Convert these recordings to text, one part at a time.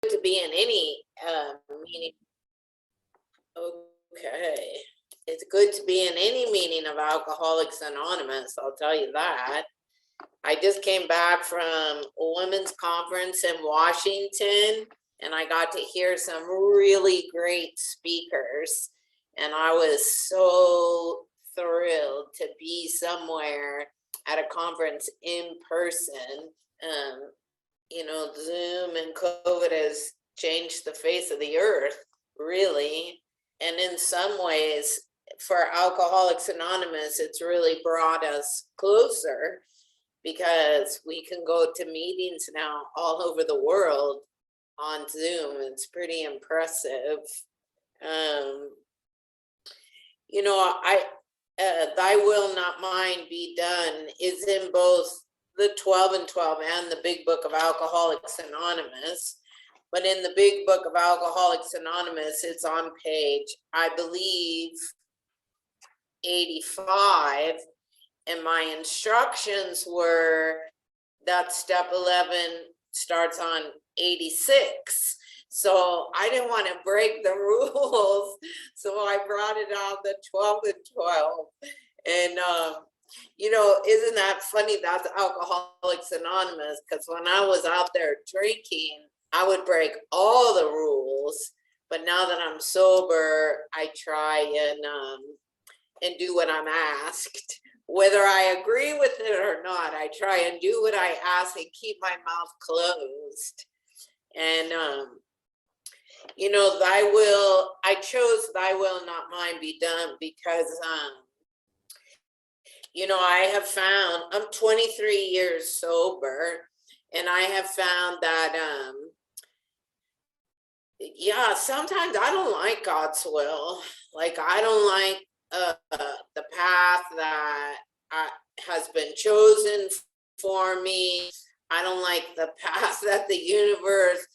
to be in any meeting. Okay. It's good to be in any meeting of Alcoholics Anonymous, I'll tell you that. I just came back from a women's conference in Washington, and I got to hear some really great speakers. And I was so thrilled to be somewhere at a conference in person. You know, Zoom and COVID has changed the face of the earth, really. And in some ways, for Alcoholics Anonymous, it's really brought us closer because we can go to meetings now all over the world on Zoom. It's pretty impressive. You know, Thy Will Not Mine Be Done is in both the 12 and 12 and the Big Book of Alcoholics Anonymous. But in the Big Book of Alcoholics Anonymous, it's on page, I believe, 85. And my instructions were that step 11 starts on 86. So I didn't want to break the rules. So I brought it out the 12 and 12. And, you know, isn't that funny? That's Alcoholics Anonymous. Because when I was out there drinking, I would break all the rules. But now that I'm sober, I try and do what I'm asked. Whether I agree with it or not, I try and do what I ask and keep my mouth closed. And, you know, I chose Thy Will Not Mine Be Done because, you know, I have found, I'm 23 years sober, and I have found that, yeah, sometimes I don't like God's will. Like, I don't like the path that has been chosen for me. I don't like the path that the universe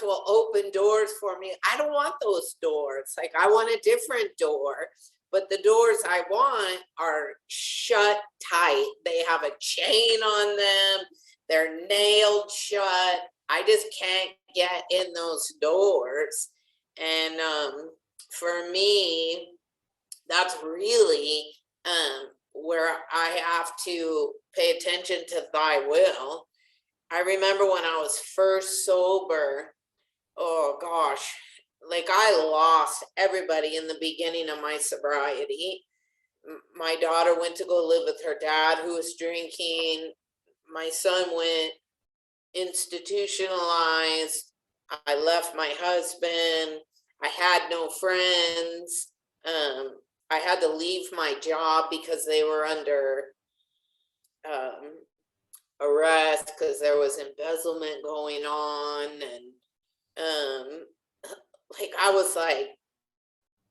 will open doors for me. I don't want those doors. Like, I want a different door, but the doors I want are shut tight. They have a chain on them. They're nailed shut. I just can't get in those doors. And for me, that's really where I have to pay attention to Thy will. I remember when I was first sober, oh gosh, like I lost everybody in the beginning of my sobriety. My daughter went to go live with her dad who was drinking. My son went institutionalized. I left my husband. I had no friends. I had to leave my job because they were under arrest because there was embezzlement going on. And like, I was like,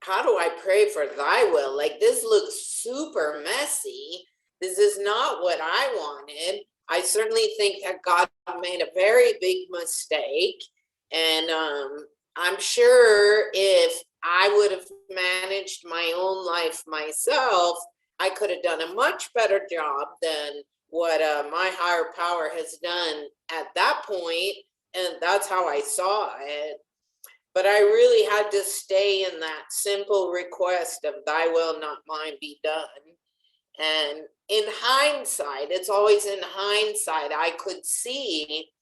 how do I pray for Thy will? Like, this looks super messy. This is not what I wanted. I certainly think that God made a very big mistake. And I'm sure if I would have managed my own life myself, I could have done a much better job than what my higher power has done at that point. And that's how I saw it. But I really had to stay in that simple request of Thy will, not mine, be done. And in hindsight, it's always in hindsight, I could see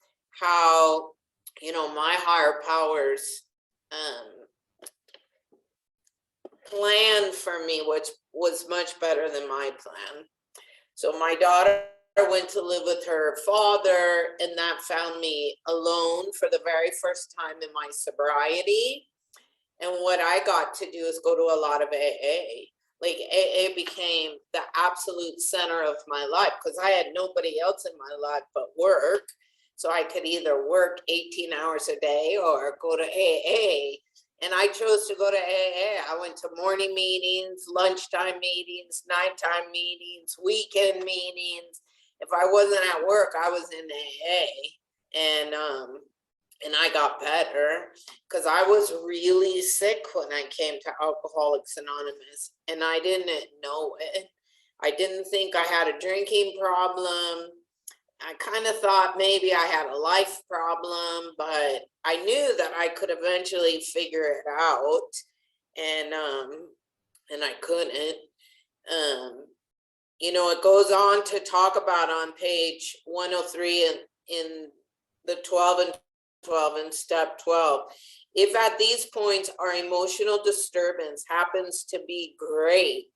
how, you know, my higher powers plan for me, which was much better than my plan. So my daughter went to live with her father, and that found me alone for the very first time in my sobriety. And what I got to do is go to a lot of AA. Like, AA became the absolute center of my life because I had nobody else in my life but work. So I could either work 18 hours a day or go to AA. And I chose to go to AA. I went to morning meetings, lunchtime meetings, nighttime meetings, weekend meetings. If I wasn't at work, I was in AA. And I got better because I was really sick when I came to Alcoholics Anonymous, and I didn't know it. I didn't think I had a drinking problem. I kind of thought maybe I had a life problem, but I knew that I could eventually figure it out, and I couldn't. Um, it goes on to talk about on page 103 in the 12 and 12 in step 12. If at these points our emotional disturbance happens to be great,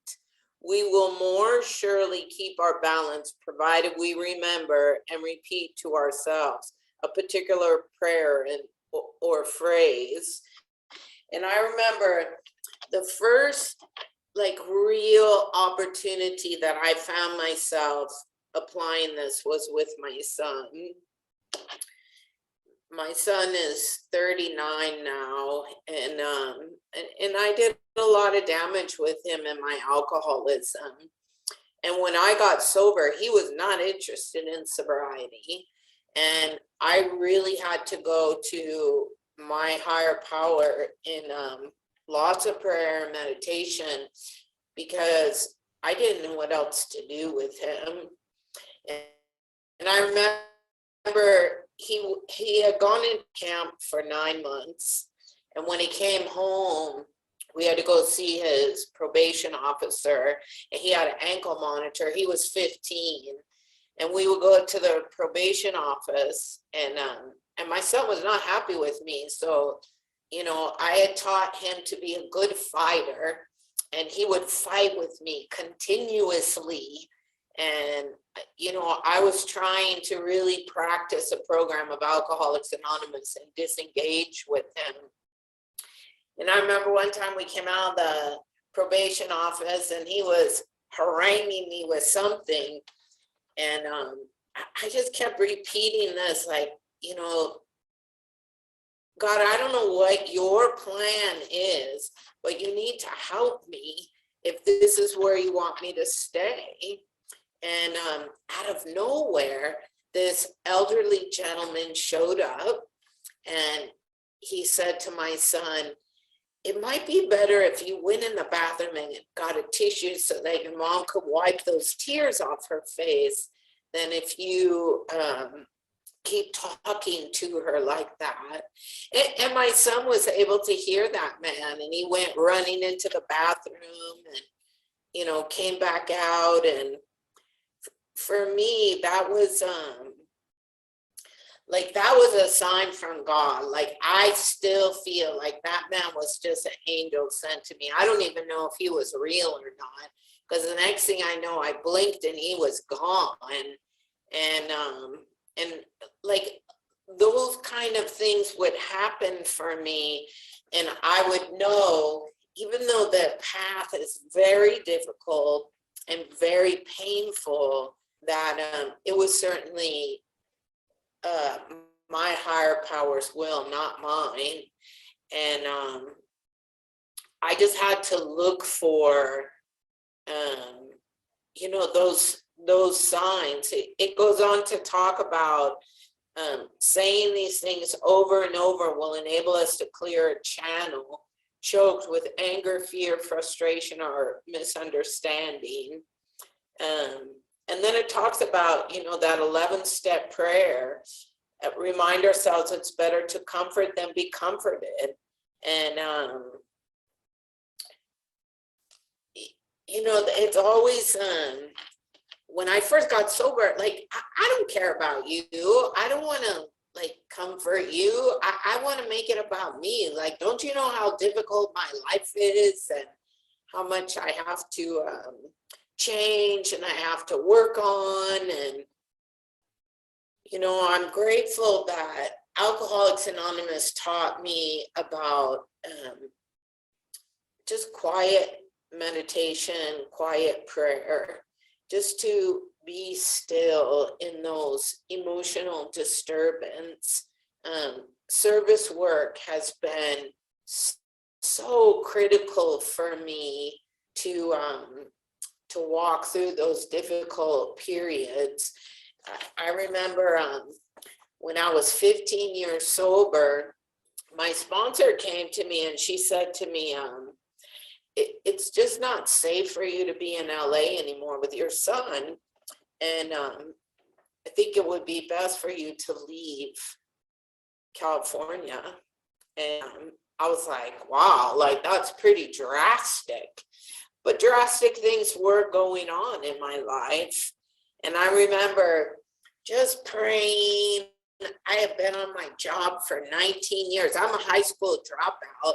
we will more surely keep our balance, provided we remember and repeat to ourselves a particular prayer or phrase. And I remember the first real opportunity that I found myself applying this was with my son. My son is 39 now, and I did a lot of damage with him in my alcoholism. And when I got sober, he was not interested in sobriety. And I really had to go to my higher power in lots of prayer and meditation, because I didn't know what else to do with him. And I remember he had gone in camp for 9 months, and when he came home, we had to go see his probation officer, and he had an ankle monitor. He was 15, and we would go to the probation office, and my son was not happy with me. So, I had taught him to be a good fighter, and he would fight with me continuously. And, I was trying to really practice a program of Alcoholics Anonymous and disengage with him. And I remember one time we came out of the probation office, and he was haranguing me with something. And I just kept repeating this, God, I don't know what your plan is, but you need to help me if this is where you want me to stay. And out of nowhere, this elderly gentleman showed up, and he said to my son, it might be better if you went in the bathroom and got a tissue so that your mom could wipe those tears off her face than if you keep talking to her like that. And my son was able to hear that man, and he went running into the bathroom and, came back out. And for me, that was a sign from God. I still feel like that man was just an angel sent to me. I don't even know if he was real or not, because the next thing I know, I blinked and he was gone. And those kind of things would happen for me, and I would know, even though the path is very difficult and very painful, that it was certainly my higher power's will, not mine. And I just had to look for those signs. It goes on to talk about saying these things over and over will enable us to clear a channel choked with anger, fear, frustration, or misunderstanding. And then it talks about, that 11-step prayer. Remind ourselves it's better to comfort than be comforted. And, it's always, when I first got sober, I don't care about you. I don't want to comfort you. I want to make it about me. Don't you know how difficult my life is and how much I have to change and I have to work on? And, I'm grateful that Alcoholics Anonymous taught me about just quiet meditation, quiet prayer, just to be still in those emotional disturbance. Service work has been so critical for me to walk through those difficult periods. I remember when I was 15 years sober, my sponsor came to me and she said to me, it's just not safe for you to be in LA anymore with your son. And I think it would be best for you to leave California. And I was like, wow, like that's pretty drastic. But drastic things were going on in my life. And I remember just praying. I have been on my job for 19 years. I'm a high school dropout,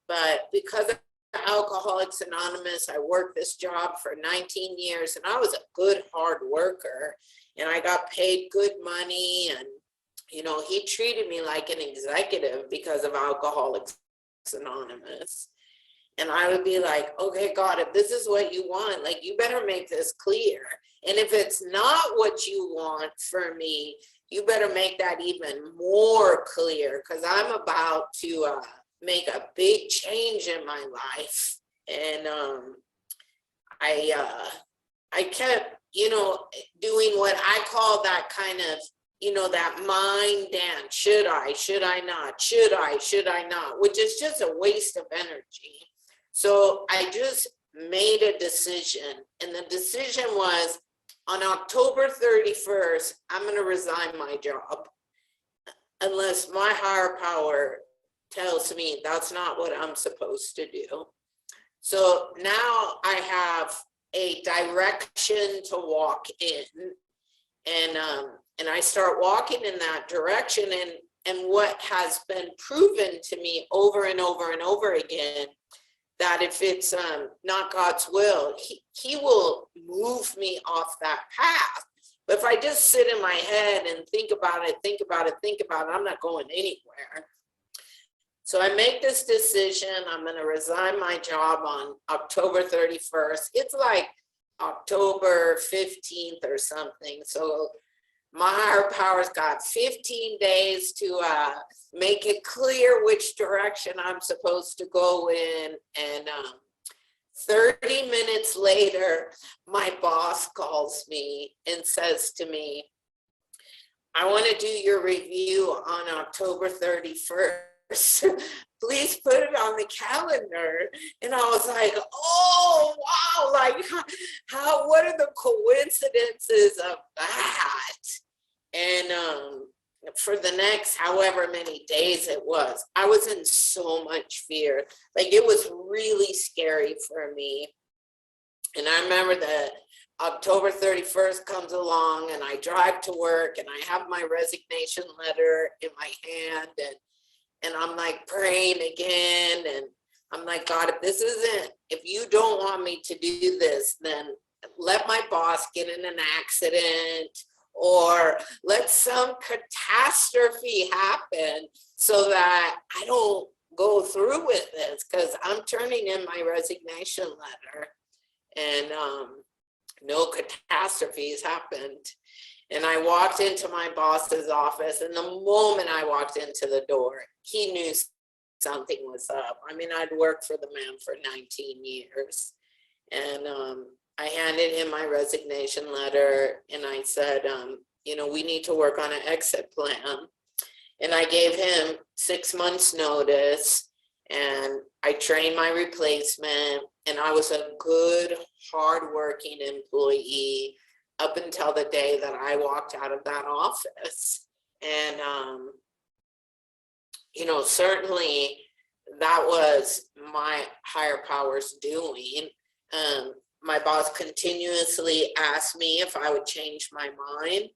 but because of Alcoholics Anonymous, I worked this job for 19 years, and I was a good, hard worker, and I got paid good money. And, you know, he treated me like an executive because of Alcoholics Anonymous. And I would be like, okay, God, if this is what you want, like, you better make this clear. And if it's not what you want for me, you better make that even more clear, because I'm about to make a big change in my life. And I kept, you know, doing what I call that kind of, you know, that mind dance. Should I not? Should I not? Which is just a waste of energy. So I just made a decision, and the decision was, on October 31st, I'm going to resign my job unless my higher power tells me that's not what I'm supposed to do. So now I have a direction to walk in, and I start walking in that direction. And what has been proven to me over and over and over again, that if it's not God's will, he will move me off that path. But if I just sit in my head and think about it, I'm not going anywhere. So I make this decision. I'm going to resign my job on October 31st. It's like October 15th or something. So my higher power's got 15 days to make it clear which direction I'm supposed to go in. And 30 minutes later, my boss calls me and says to me, I want to do your review on October 31st. Please put it on the calendar. And I was like, oh, wow, like how what are the coincidences of that? And for the next however many days it was, I was in so much fear. Like, it was really scary for me. And I remember that October 31st comes along, and I drive to work, and I have my resignation letter in my hand, and I'm like praying again, and I'm like, God, if you don't want me to do this, then let my boss get in an accident, or let some catastrophe happen so that I don't go through with this, because I'm turning in my resignation letter. And no catastrophes happened. And I walked into my boss's office, and the moment I walked into the door, he knew something was up. I mean, I'd worked for the man for 19 years. And I handed him my resignation letter, and I said, you know, we need to work on an exit plan. And I gave him 6 months notice, and I trained my replacement, and I was a good, hardworking employee up until the day that I walked out of that office. And, you know, certainly that was my higher powers doing. My boss continuously asked me if I would change my mind,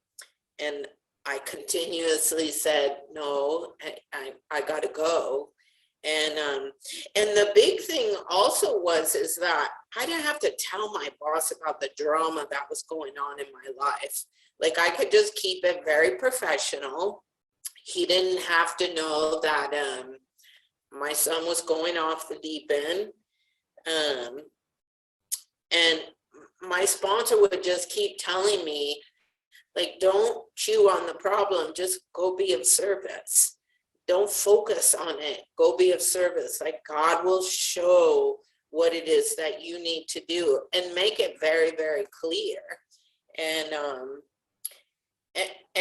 and I continuously said, no, I got to go. And the big thing also is that I didn't have to tell my boss about the drama that was going on in my life. Like, I could just keep it very professional. He didn't have to know that my son was going off the deep end. And my sponsor would just keep telling me, like, don't chew on the problem, just go be of service. Don't focus on it. Go be of service. Like, God will show what it is that you need to do, and make it very, very clear. And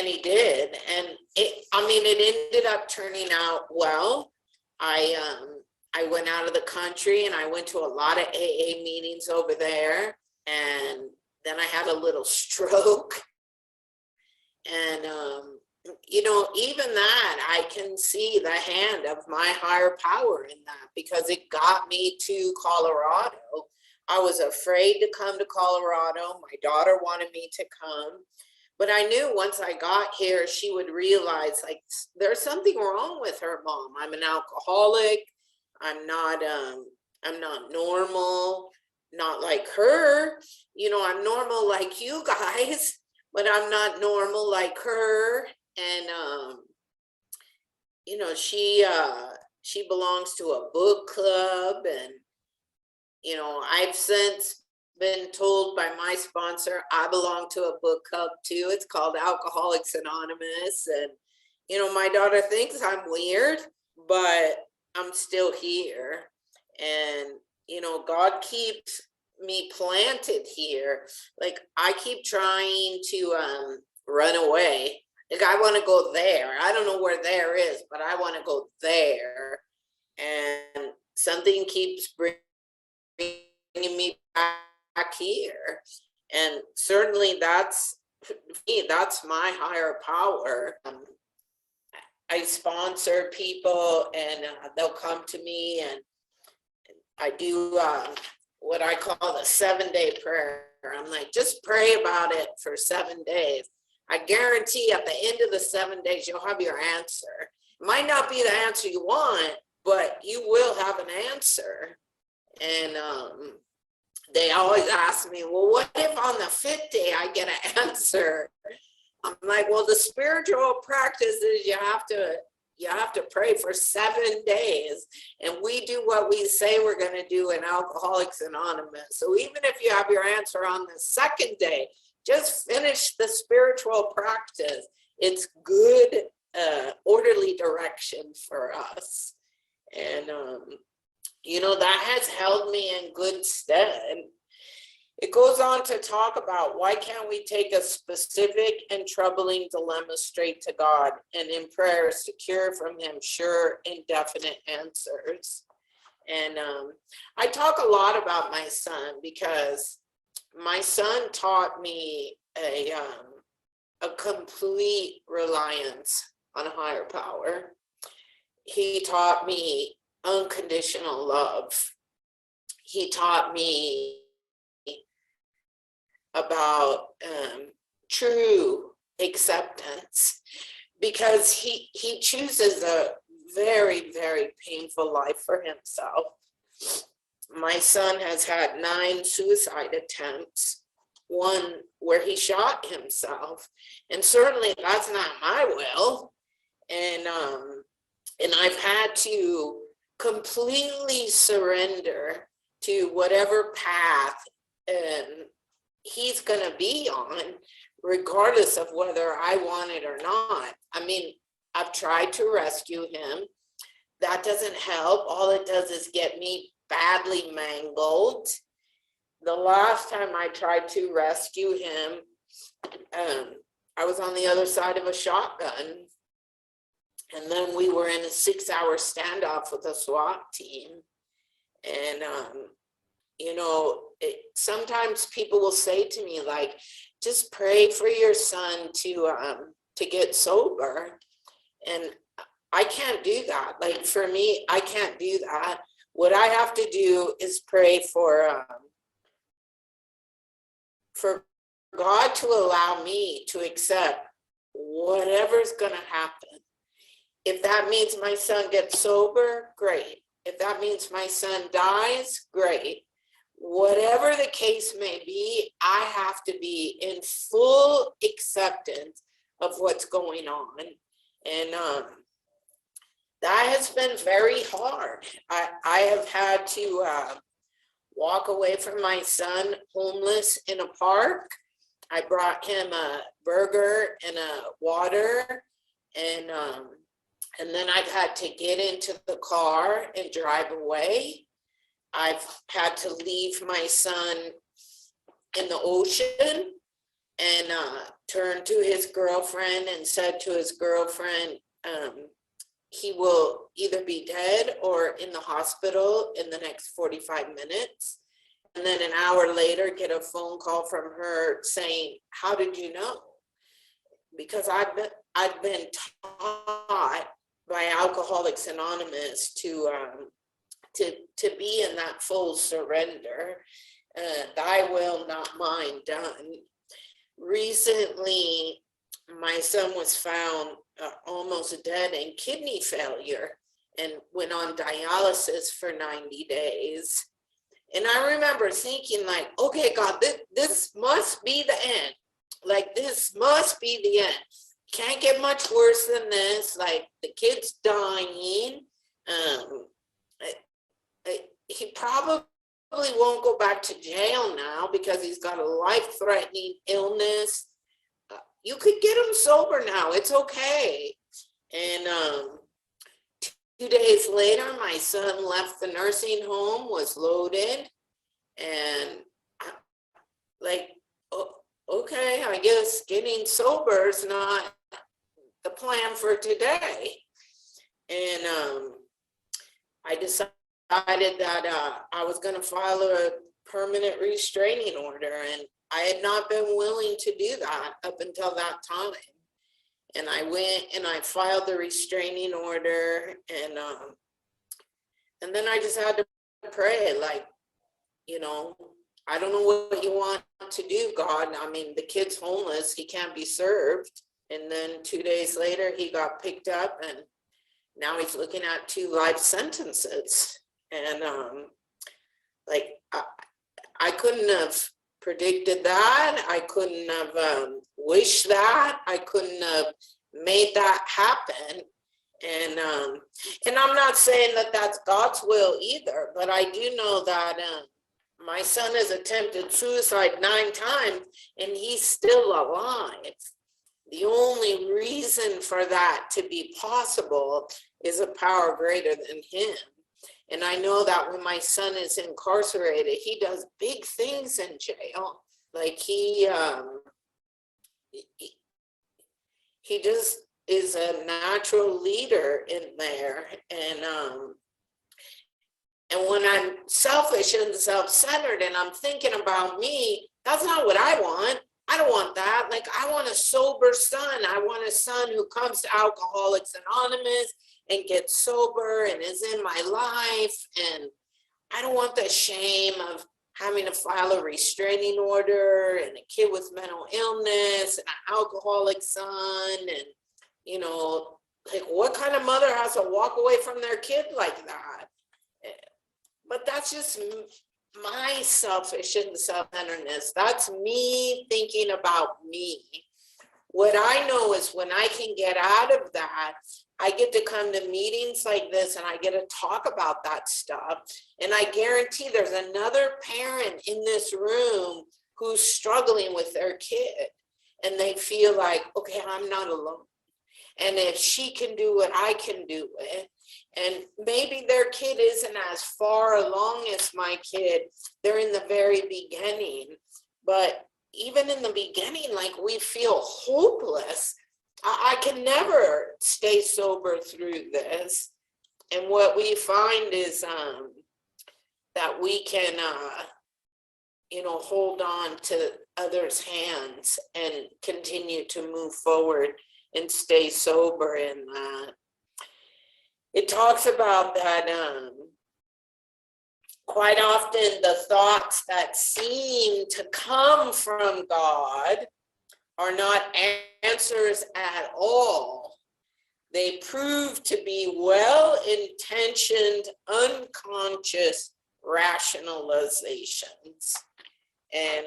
he did. And it ended up turning out well. I went out of the country, and I went to a lot of AA meetings over there. And then I had a little stroke. And, even that, I can see the hand of my higher power in that, because it got me to Colorado. I was afraid to come to Colorado. My daughter wanted me to come. But I knew once I got here, she would realize, like, there's something wrong with her, Mom. I'm an alcoholic. I'm not normal, not like her. I'm normal like you guys, but I'm not normal like her. And she belongs to a book club, and I've since been told by my sponsor I belong to a book club too. It's called Alcoholics Anonymous. And my daughter thinks I'm weird, but I'm still here. And God keeps me planted here. Like, I keep trying to run away. Like, I want to go there. I don't know where there is, but I want to go there. And something keeps bringing me back here. And certainly that's me, that's my higher power. I sponsor people, and they'll come to me, and I do what I call the 7-day prayer. I'm like, just pray about it for 7 days. I guarantee at the end of the 7 days, you'll have your answer. It might not be the answer you want, but you will have an answer. And they always ask me, well, what if on the 5th day I get an answer? I'm like, well, the spiritual practice is you have to pray for 7 days, and we do what we say we're going to do in Alcoholics Anonymous. So even if you have your answer on the 2nd day, just finish the spiritual practice. It's good, orderly direction for us. And, that has held me in good stead. It goes on to talk about, why can't we take a specific and troubling dilemma straight to God, and in prayer secure from him sure and definite answers. And I talk a lot about my son, because my son taught me a complete reliance on a higher power. He taught me unconditional love. He taught me about true acceptance, because he chooses a very, very painful life for himself. My son has had 9 suicide attempts, one where he shot himself, and certainly that's not my will. And I've had to completely surrender to whatever path he's going to be on, regardless of whether I want it or not. I mean, I've tried to rescue him. That doesn't help. All it does is get me badly mangled. The last time I tried to rescue him, I was on the other side of a shotgun. And then we were in a 6-hour standoff with a SWAT team. And, sometimes people will say to me, like, just pray for your son to get sober. And I can't do that. Like, for me, I can't do that. What I have to do is pray for God to allow me to accept whatever's going to happen. If that means my son gets sober, great. If that means my son dies, great. Whatever the case may be, I have to be in full acceptance of what's going on. And that has been very hard. I have had to walk away from my son homeless in a park. I brought him a burger and a water, and then I've had to get into the car and drive away. I've had to leave my son in the ocean and turned to his girlfriend and said to his girlfriend, he will either be dead or in the hospital in the next 45 minutes. And then an hour later, get a phone call from her saying, how did you know? because I've been taught by Alcoholics Anonymous to be in that full surrender. Thy will, not mine, done. Recently, my son was found almost dead in kidney failure and went on dialysis for 90 days. And I remember thinking, like, okay, God, this must be the end. Like, this must be the end. Can't get much worse than this. Like, the kid's dying. He probably won't go back to jail now because he's got a life-threatening illness. You could get him sober now. It's okay. And 2 days later, my son left the nursing home, was loaded, and like, okay, I guess getting sober is not the plan for today. And I decided that I was going to file a permanent restraining order, and I had not been willing to do that up until that time. And I went and I filed the restraining order, and then I just had to pray, like, I don't know what you want to do, God. I mean, the kid's homeless, he can't be served. And then 2 days later, he got picked up, and now he's looking at 2 life sentences. And like, I couldn't have predicted that. I couldn't have wished that. I couldn't have made that happen. And I'm not saying that that's God's will either, but I do know that my son has attempted suicide 9 times and he's still alive. The only reason for that to be possible is a power greater than him. And I know that when my son is incarcerated, he does big things in jail. Like he just is a natural leader in there. And when I'm selfish and self-centered and I'm thinking about me, that's not what I want. I don't want that. Like, I want a sober son. I want a son who comes to Alcoholics Anonymous and gets sober and is in my life. And I don't want the shame of having to file a restraining order and a kid with mental illness and an alcoholic son. And, like, what kind of mother has to walk away from their kid like that? But that's just my selfish and self-centeredness. That's me thinking about me. What I know is when I can get out of that, I get to come to meetings like this and I get to talk about that stuff. And I guarantee there's another parent in this room who's struggling with their kid. And they feel like, okay, I'm not alone. And if she can do it, I can do it. And maybe their kid isn't as far along as my kid. They're in the very beginning. But even in the beginning, like, we feel hopeless. I can never stay sober through this. And what we find is that we can, hold on to others' hands and continue to move forward and stay sober in that. It talks about that quite often the thoughts that seem to come from God are not answers at all. They prove to be well-intentioned, unconscious rationalizations. And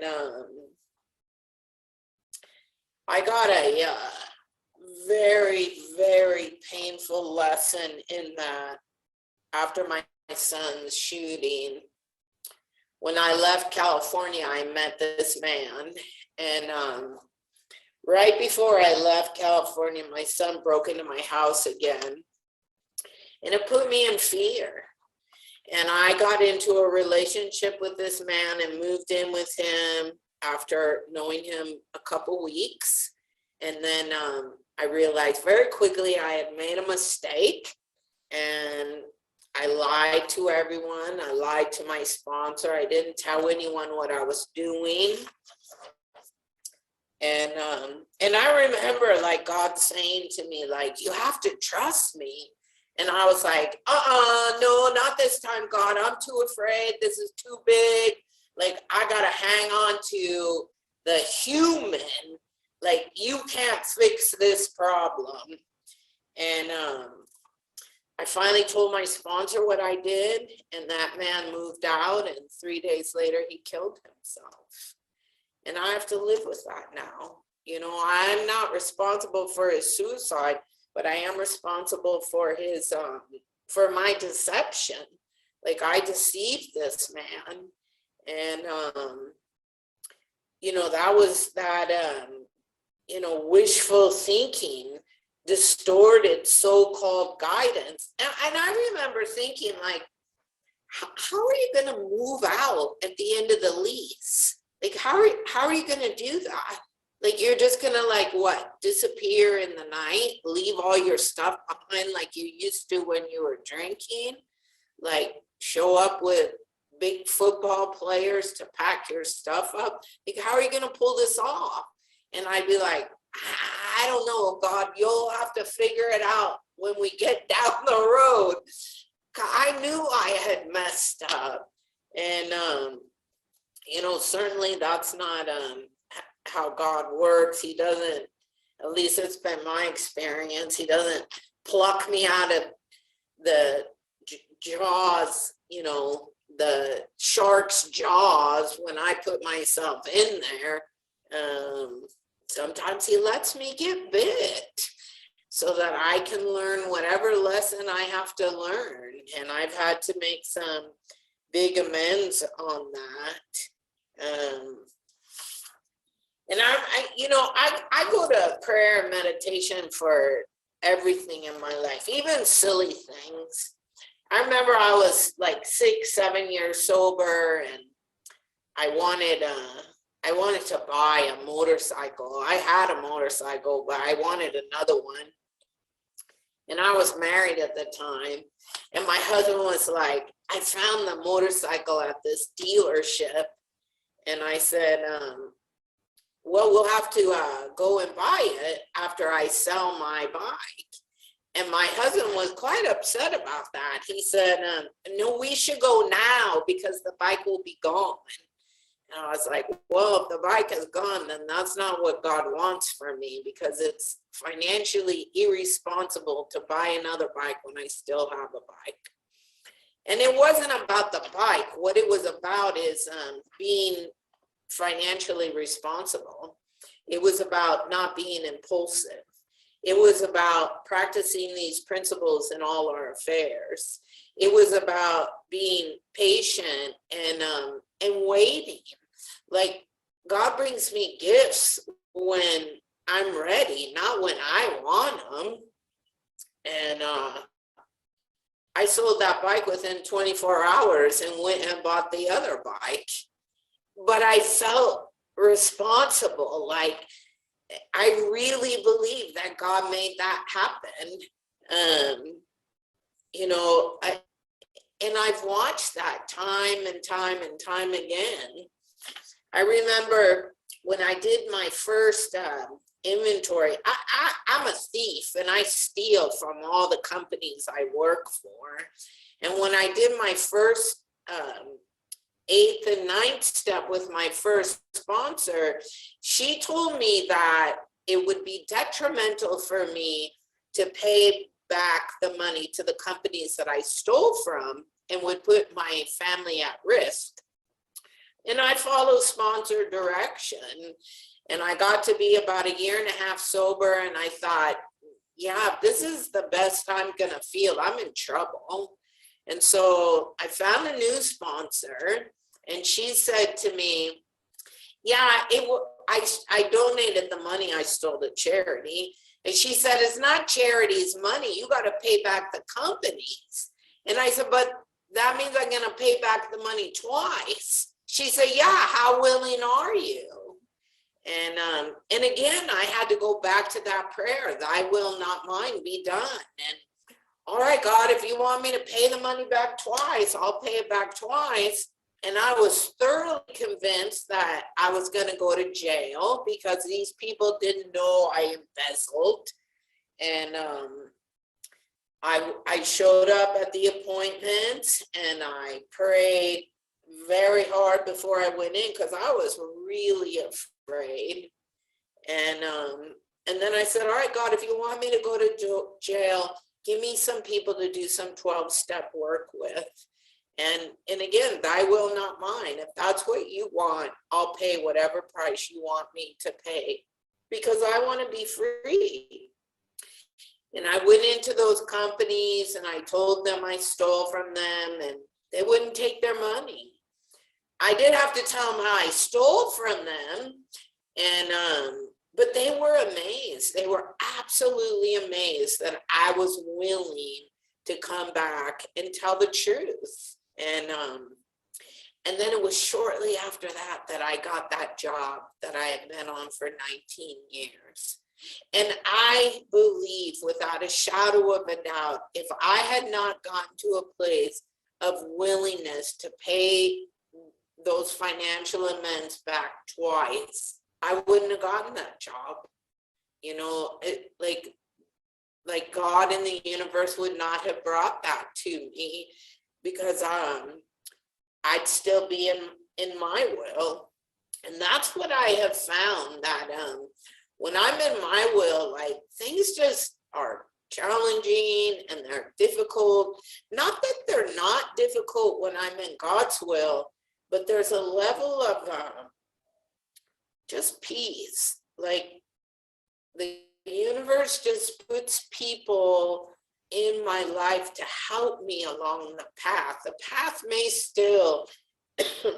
I got a very, very painful lesson in that after my son's shooting. When I left California, I met this man, and right before I left California, my son broke into my house again, and it put me in fear. And I got into a relationship with this man and moved in with him after knowing him a couple weeks. And then I realized very quickly I had made a mistake, and I lied to everyone. I lied to my sponsor. I didn't tell anyone what I was doing. And I remember like God saying to me, like, you have to trust me. And I was like, no, not this time, God. I'm too afraid. This is too big. Like, I got to hang on to the human. Like, you can't fix this problem. And I finally told my sponsor what I did, and that man moved out, and 3 days later, he killed himself. And I have to live with that now. You know, I'm not responsible for his suicide, but I am responsible for his, for my deception. Like, I deceived this man. And, you know, that was that, you know, wishful thinking, distorted so-called guidance. And I remember thinking, like, how are you going to move out at the end of the lease? Like, how are you going to do that? Like, you're just going to, like, what, disappear in the night, leave all your stuff behind like you used to when you were drinking? Like, show up with big football players to pack your stuff up? Like, how are you going to pull this off? And I'd be like, I don't know, God, you'll have to figure it out when we get down the road. I knew I had messed up. And, you know, certainly that's not how God works. He doesn't, at least it's been my experience, he doesn't pluck me out of the jaws, you know, the shark's jaws when I put myself in there. Sometimes he lets me get bit so that I can learn whatever lesson I have to learn. And I've had to make some big amends on that. And you know, I go to prayer and meditation for everything in my life, even silly things. I remember I was like 6, 7 years sober, and I wanted to buy a motorcycle. I had a motorcycle, but I wanted another one. And I was married at the time. And my husband was like, I found the motorcycle at this dealership. And I said, well, we'll have to go and buy it after I sell my bike. And my husband was quite upset about that. He said, no, we should go now because the bike will be gone. And I was like, well, if the bike is gone, then that's not what God wants for me, because it's financially irresponsible to buy another bike when I still have a bike. And it wasn't about the bike. What it was about is being financially responsible. It was about not being impulsive. It was about practicing these principles in all our affairs. It was about being patient and waiting. Like, God brings me gifts when I'm ready, not when I want them. And I sold that bike within 24 hours and went and bought the other bike. But I felt responsible. Like, I really believe that God made that happen. You know, and I've watched that time and time and time again. I remember when I did my first inventory, I'm a thief and I steal from all the companies I work for. And when I did my first 8th and 9th step with my first sponsor, she told me that it would be detrimental for me to pay back the money to the companies that I stole from and would put my family at risk. And I followed sponsor direction. And I got to be about 1.5 years sober. And I thought, yeah, this is the best I'm going to feel. I'm in trouble. And so I found a new sponsor. And she said to me, yeah, I donated the money I stole to charity. And she said, it's not charity's money. You got to pay back the companies. And I said, but that means I'm going to pay back the money twice. She said, yeah, how willing are you? And again, I had to go back to that prayer, thy will, not mine, be done. And all right, God, if you want me to pay the money back twice, I'll pay it back twice. And I was thoroughly convinced that I was going to go to jail because these people didn't know I embezzled. And I showed up at the appointment and I prayed very hard before I went in because I was really afraid. And then I said, all right, God, if you want me to go to jail, give me some people to do some 12-step work with. And again, thy will, not mine. If that's what you want, I'll pay whatever price you want me to pay because I want to be free. And I went into those companies and I told them I stole from them and they wouldn't take their money. I did have to tell them how I stole from them. But they were amazed. They were absolutely amazed that I was willing to come back and tell the truth. And then it was shortly after that that I got that job that I had been on for 19 years. And I believe without a shadow of a doubt, if I had not gotten to a place of willingness to pay those financial amends back twice, I wouldn't have gotten that job. You know, like God in the universe would not have brought that to me because I'd still be in my will. And that's what I have found, that when I'm in my will, like things just are challenging and they're difficult. Not that they're not difficult when I'm in God's will, but there's a level of just peace. Like the universe just puts people in my life to help me along the path. The path may still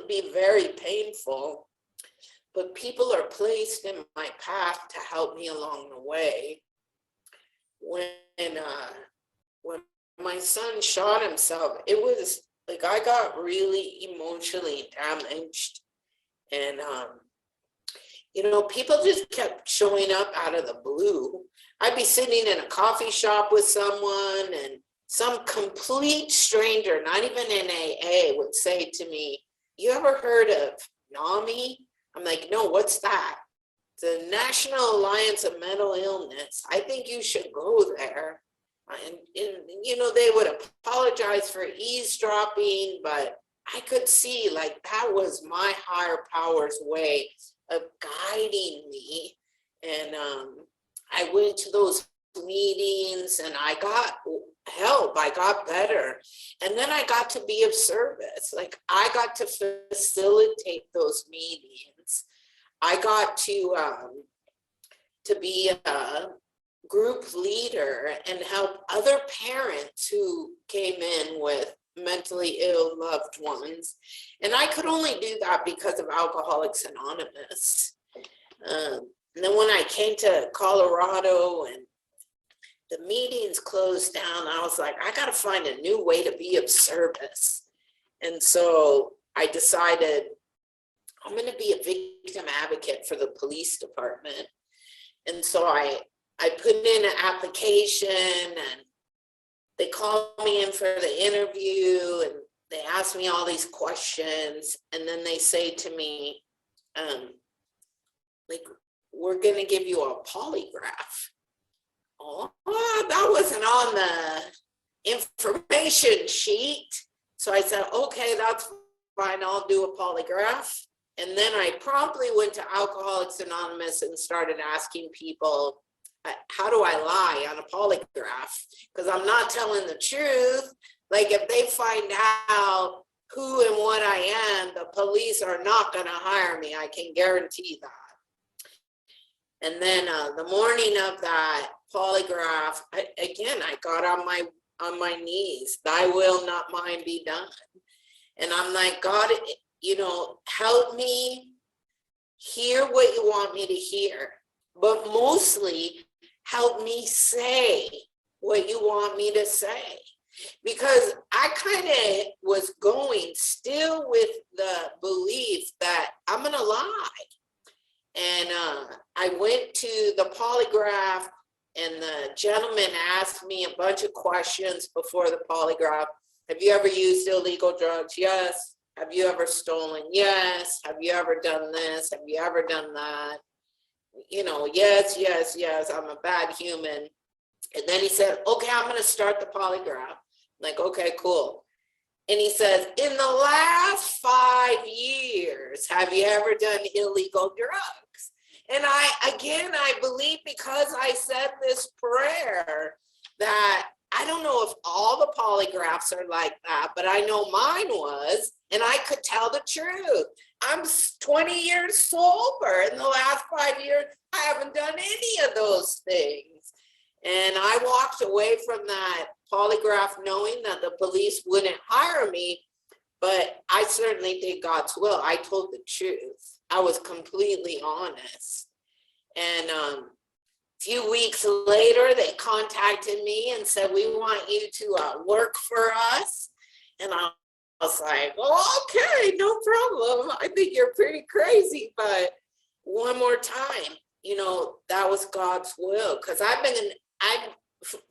be very painful, but people are placed in my path to help me along the way. When my son shot himself, it was like I got really emotionally damaged. And you know, people just kept showing up out of the blue. I'd be sitting in a coffee shop with someone and some complete stranger, not even in AA, would say to me, you ever heard of NAMI? I'm like, no, what's that? The National Alliance of Mental Illness. I think you should go there. And you know, they would apologize for eavesdropping, but I could see like that was my higher power's way of guiding me. And I went to those meetings and I got help, I got better. And then I got to be of service. Like I got to facilitate those meetings. I got to be a group leader and help other parents who came in with mentally ill loved ones. And I could only do that because of Alcoholics Anonymous. And then when I came to Colorado and the meetings closed down, I was like, I got to find a new way to be of service. And so I decided I'm going to be a victim advocate for the police department. And so I put in an application and they called me in for the interview and they asked me all these questions. And then they say to me, like, we're going to give you a polygraph. Oh, that wasn't on the information sheet. So I said, okay, that's fine. I'll do a polygraph. And then I promptly went to Alcoholics Anonymous and started asking people, how do I lie on a polygraph? Because I'm not telling the truth. Like if they find out who and what I am, the police are not going to hire me. I can guarantee that. And then the morning of that polygraph, I got on my knees. Thy will, not mine, be done. And I'm like, God, you know, help me hear what you want me to hear, but mostly help me say what you want me to say. Because I kind of was going still with the belief that I'm going to lie. And I went to the polygraph and the gentleman asked me a bunch of questions before the polygraph. Have you ever used illegal drugs? Yes. Have you ever stolen? Yes. Have you ever done this? Have you ever done that? Yes, yes, yes, I'm a bad human. And then he said, okay, I'm going to start the polygraph. I'm like, okay, cool. And he says, in the last 5 years, have you ever done illegal drugs? And I believe because I said this prayer that I don't know if all the polygraphs are like that, but I know mine was, and I could tell the truth. I'm 20 years sober. In the last 5 years, I haven't done any of those things. And I walked away from that polygraph knowing that the police wouldn't hire me, but I certainly did God's will. I told the truth. I was completely honest. And a few weeks later, they contacted me and said, we want you to work for us. And I was like, oh, okay, no problem. I think you're pretty crazy, but one more time, that was God's will. Because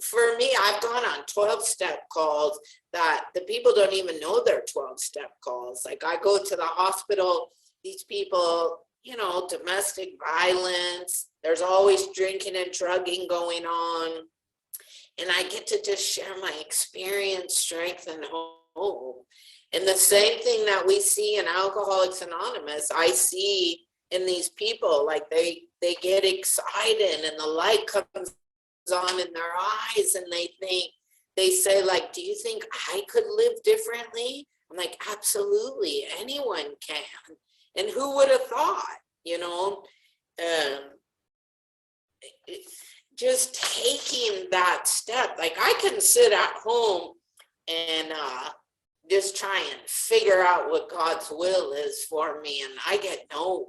for me, I've gone on 12-step calls that the people don't even know they're 12-step calls. Like I go to the hospital, these people, domestic violence, there's always drinking and drugging going on. And I get to just share my experience, strength, and hope. And the same thing that we see in Alcoholics Anonymous, I see in these people, like they get excited and the light comes on in their eyes and they say like, do you think I could live differently? I'm like, absolutely, anyone can. And who would have thought, just taking that step. Like I can sit at home and just try and figure out what God's will is for me and I get nowhere.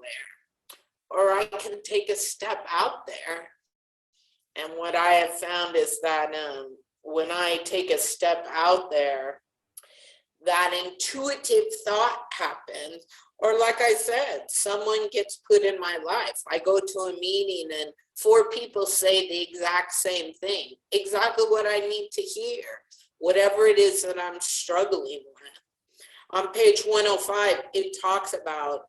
Or I can take a step out there. And what I have found is that when I take a step out there, that intuitive thought happens. Or like I said, someone gets put in my life. I go to a meeting and 4 people say the exact same thing, exactly what I need to hear, whatever it is that I'm struggling with. On page 105, it talks about,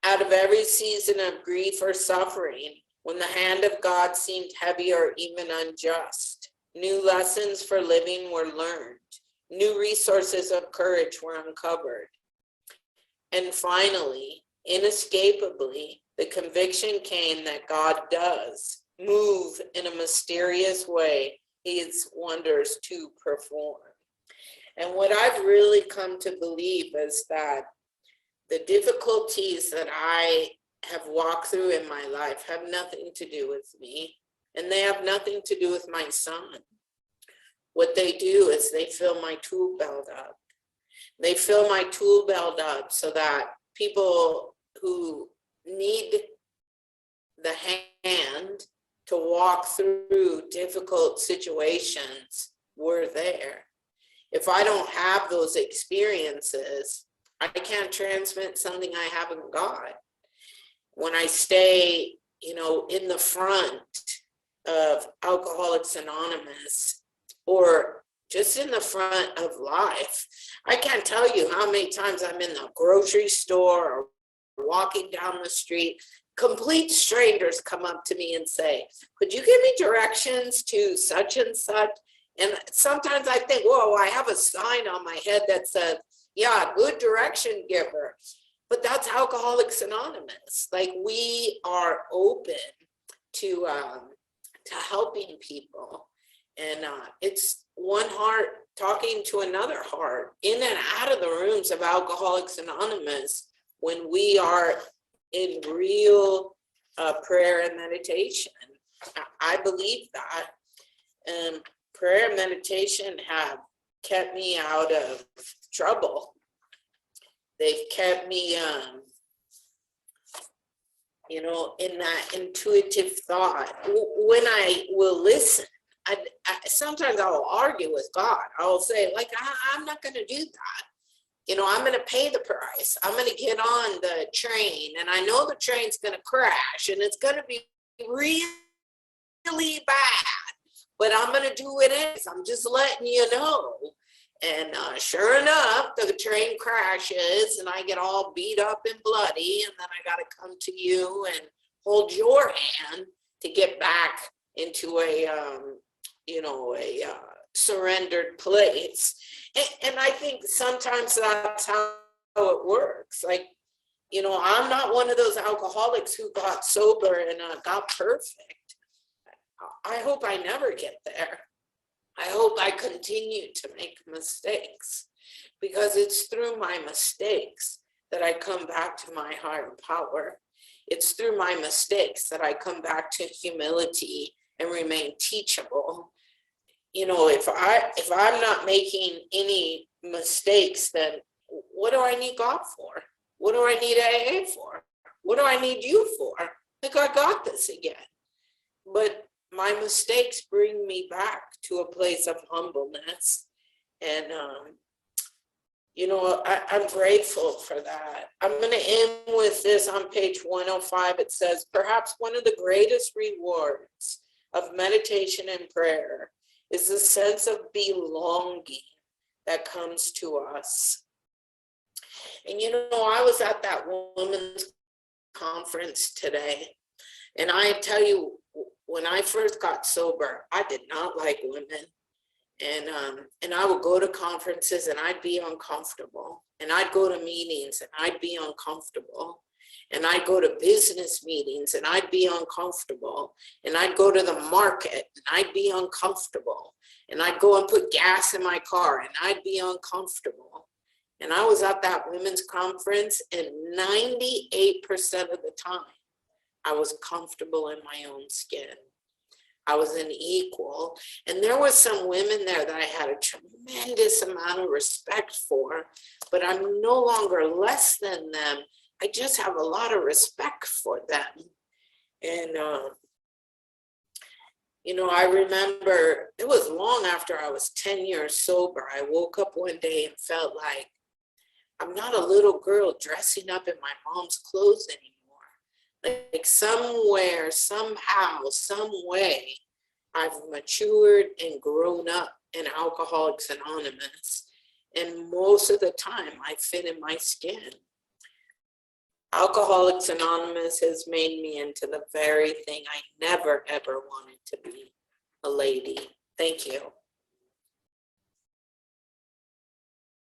out of every season of grief or suffering, when the hand of God seemed heavy or even unjust, new lessons for living were learned. New resources of courage were uncovered. And finally, inescapably, the conviction came that God does move in a mysterious way his wonders to perform. And what I've really come to believe is that the difficulties that I have walked through in my life have nothing to do with me, and they have nothing to do with my son. What they do is they fill my tool belt up. They fill my tool belt up so that people who need the hand to walk through difficult situations were there. If I don't have those experiences, I can't transmit something I haven't got. When I stay, in the front of Alcoholics Anonymous or just in the front of life, I can't tell you how many times I'm in the grocery store or walking down the street, complete strangers come up to me and say, could you give me directions to such and such? And sometimes I think, whoa, I have a sign on my head that says, yeah, good direction giver. But that's Alcoholics Anonymous. Like we are open to helping people. And it's one heart talking to another heart in and out of the rooms of Alcoholics Anonymous when we are in real prayer and meditation. I believe that. Prayer and meditation have kept me out of trouble. They've kept me, in that intuitive thought. When I will listen, I sometimes I will argue with God. I will say, like, I'm not going to do that. I'm going to pay the price. I'm going to get on the train, and I know the train's going to crash, and it's going to be really bad. but I'm going to do it anyways. I'm just letting you know. And sure enough, the train crashes and I get all beat up and bloody. And then I got to come to you and hold your hand to get back into a, surrendered place. And I think sometimes that's how it works. Like, I'm not one of those alcoholics who got sober and got perfect. I hope I never get there. I hope I continue to make mistakes, because it's through my mistakes that I come back to my higher power. It's through my mistakes that I come back to humility and remain teachable. If I'm not making any mistakes, then what do I need God for? What do I need AA for? What do I need you for? Like, I got this again. But my mistakes bring me back to a place of humbleness. And, I'm grateful for that. I'm going to end with this on page 105. It says, perhaps one of the greatest rewards of meditation and prayer is the sense of belonging that comes to us. And, I was at that women's conference today, and I tell you, when I first got sober, I did not like women. And I would go to conferences and I'd be uncomfortable. And I'd go to meetings and I'd be uncomfortable. And I'd go to business meetings and I'd be uncomfortable. And I'd go to the market and I'd be uncomfortable. And I'd go and put gas in my car and I'd be uncomfortable. And I was at that women's conference, and 98% of the time, I was comfortable in my own skin. I was an equal. And there were some women there that I had a tremendous amount of respect for, but I'm no longer less than them. I just have a lot of respect for them. And, I remember it was long after I was 10 years sober. I woke up one day and felt like I'm not a little girl dressing up in my mom's clothes anymore. Like somewhere, somehow, some way, I've matured and grown up in Alcoholics Anonymous. And most of the time, I fit in my skin. Alcoholics Anonymous has made me into the very thing I never, ever wanted to be, a lady. Thank you.